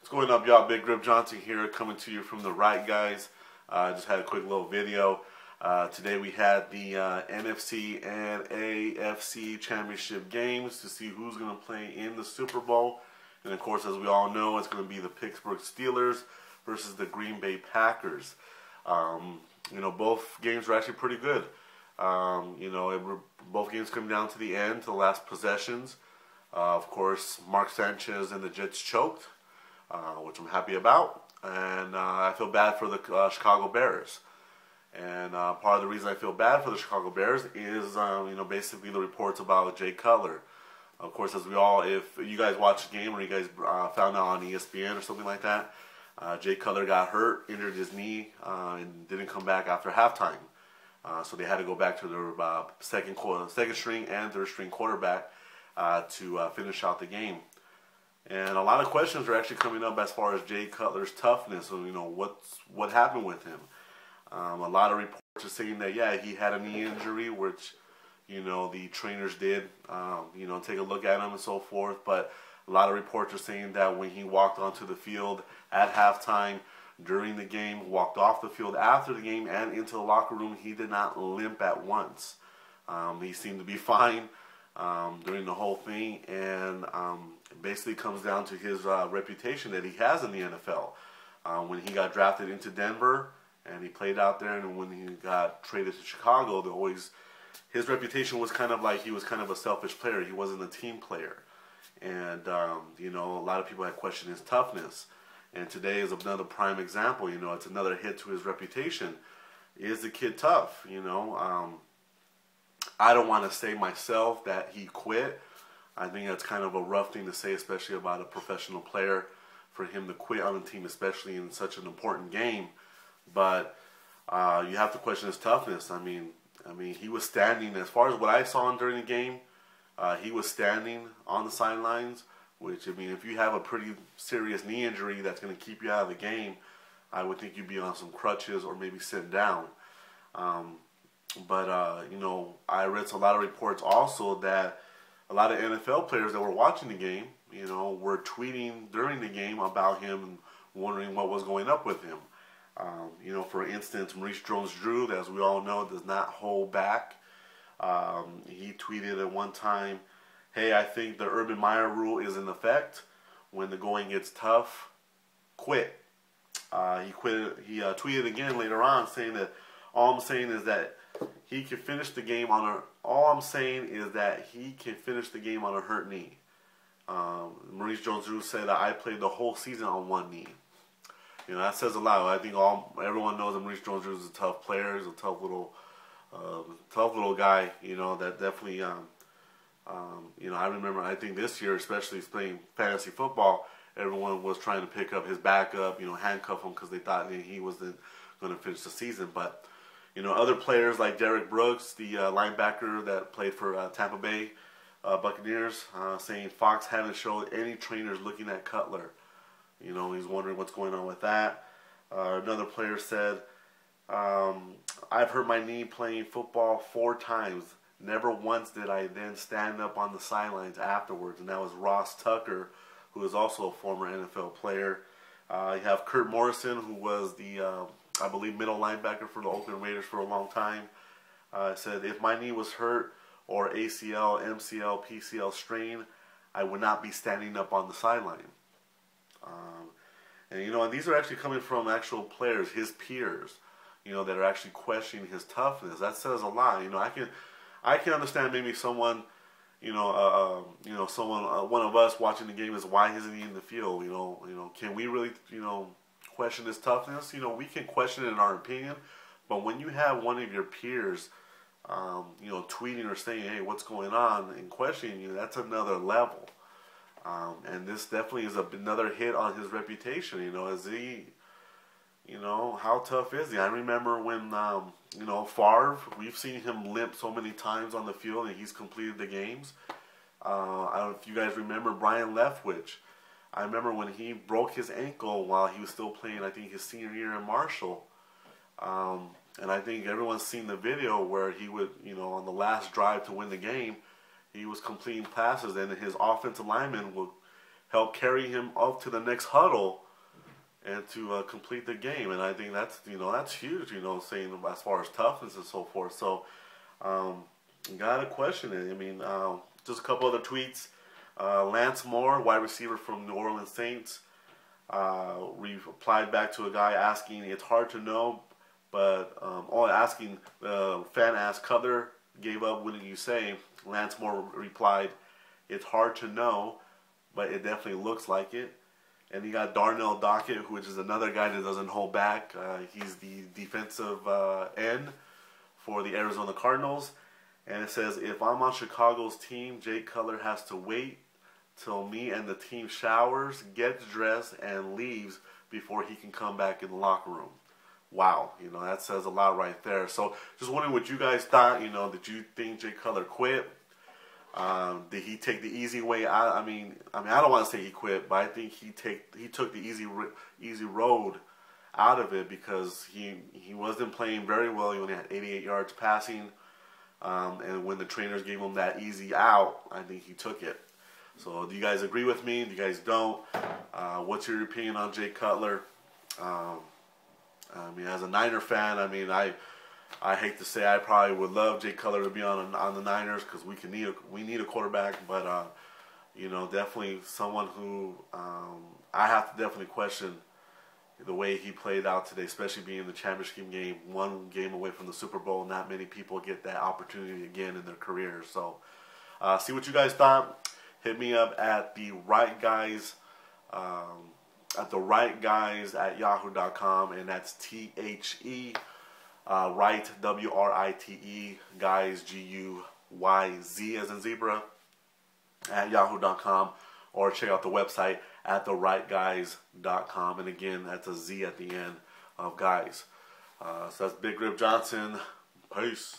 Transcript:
What's going up, y'all? Big Grip Johnson here, coming to you from the right, guys. Just had a quick little video. Today we had the NFC and AFC Championship games to see who's going to play in the Super Bowl. And of course, as we all know, it's going to be the Pittsburgh Steelers versus the Green Bay Packers. Both games were actually pretty good. Both games come down to the end, to the last possessions. Of course, Mark Sanchez and the Jets choked, which I'm happy about. And I feel bad for the Chicago Bears. And part of the reason I feel bad for the Chicago Bears is, basically the reports about Jay Cutler. Of course, as we all, if you guys watched the game or you guys found out on ESPN or something like that, Jay Cutler got hurt, injured his knee, and didn't come back after halftime. So they had to go back to their second string and third string quarterback to finish out the game. And a lot of questions are actually coming up as far as Jay Cutler's toughness. What happened with him? A lot of reports are saying that, yeah, he had a knee injury, which, the trainers did, take a look at him and so forth. But a lot of reports are saying that when he walked onto the field at halftime, during the game, walked off the field after the game, and into the locker room, he did not limp at once. He seemed to be fine during the whole thing, and it basically comes down to his reputation that he has in the NFL. When he got drafted into Denver, and he played out there, and when he got traded to Chicago, his reputation was kind of like he was kind of a selfish player. He wasn't a team player. And, a lot of people had questioned his toughness. And today is another prime example. It's another hit to his reputation. Is the kid tough? I don't want to say myself that he quit. I think that's kind of a rough thing to say, especially about a professional player, for him to quit on a team, especially in such an important game. But you have to question his toughness. I mean, he was standing, as far as what I saw him during the game, he was standing on the sidelines, which, if you have a pretty serious knee injury that's going to keep you out of the game, I would think you'd be on some crutches or maybe sitting down. I read a lot of reports also that a lot of NFL players that were watching the game, were tweeting during the game about him and wondering what was going up with him. For instance, Maurice Jones-Drew, as we all know, does not hold back. He tweeted at one time, "Hey, I think the Urban Meyer rule is in effect. When the going gets tough, quit." He tweeted again later on saying that all I'm saying is that he can finish the game on a hurt knee. Maurice Jones-Drew said that I played the whole season on one knee. That says a lot. I think everyone knows that Maurice Jones-Drew is a tough player. He's a tough little guy. That definitely. I remember. I think this year, especially playing fantasy football, everyone was trying to pick up his backup. Handcuff him because they thought he wasn't going to finish the season. But other players like Derek Brooks, the linebacker that played for Tampa Bay Buccaneers, saying Fox haven't showed any trainers looking at Cutler. He's wondering what's going on with that. Another player said, "I've hurt my knee playing football 4 times. Never once did I then stand up on the sidelines afterwards." And that was Ross Tucker, who is also a former NFL player. You have Kurt Morrison, who was the, I believe, middle linebacker for the Oakland Raiders for a long time. Said, "If my knee was hurt or ACL, MCL, PCL strain, I would not be standing up on the sideline." And these are actually coming from actual players, his peers, that are actually questioning his toughness. That says a lot. I can understand maybe someone, one of us watching the game is, why isn't he in the field? Can we really, question his toughness? We can question it in our opinion, but when you have one of your peers, tweeting or saying, "Hey, what's going on?" and questioning you, that's another level. And this definitely is another hit on his reputation. Is he, how tough is he? I remember when, Favre, we've seen him limp so many times on the field and he's completed the games. I don't know if you guys remember Brian Leftwich. I remember when he broke his ankle while he was still playing, I think, his senior year in Marshall. And I think everyone's seen the video where he would, on the last drive to win the game, he was completing passes, and his offensive lineman would help carry him up to the next huddle and to complete the game. And I think that's, that's huge, saying as far as toughness and so forth. So, got to question it. I mean, just a couple other tweets. Lance Moore, wide receiver from New Orleans Saints, replied back to a guy asking, it's hard to know, but asking, the fan asked, Cutler gave up, wouldn't you say? Lance Moore replied, it's hard to know, but it definitely looks like it. And you got Darnell Dockett, which is another guy that doesn't hold back. He's the defensive end for the Arizona Cardinals. And it says, if I'm on Chicago's team, Jay Cutler has to wait till me and the team showers, gets dressed, and leaves before he can come back in the locker room. Wow, that says a lot right there. So just wondering what you guys thought. Did you think Jay Cutler quit? Did he take the easy way out? I mean, I don't want to say he quit, but I think he took the easy road out of it, because he wasn't playing very well. He only had 88 yards passing, and when the trainers gave him that easy out, I think he took it. So do you guys agree with me? Do you guys don't? What's your opinion on Jay Cutler? I mean, as a Niner fan, I mean, I hate to say I probably would love Jay Cutler to be on the Niners, because we need a quarterback, but definitely someone who I have to definitely question the way he played out today, especially being in the championship game, one game away from the Super Bowl. Not many people get that opportunity again in their career. So, see what you guys thought. Hit me up at the right guys. At yahoo.com, and that's THE right, WRITE, guys, GUYZ as in zebra, at yahoo.com, or check out the website at therightguys.com, and again, that's a Z at the end of guys. So that's Big Rip Johnson. Peace.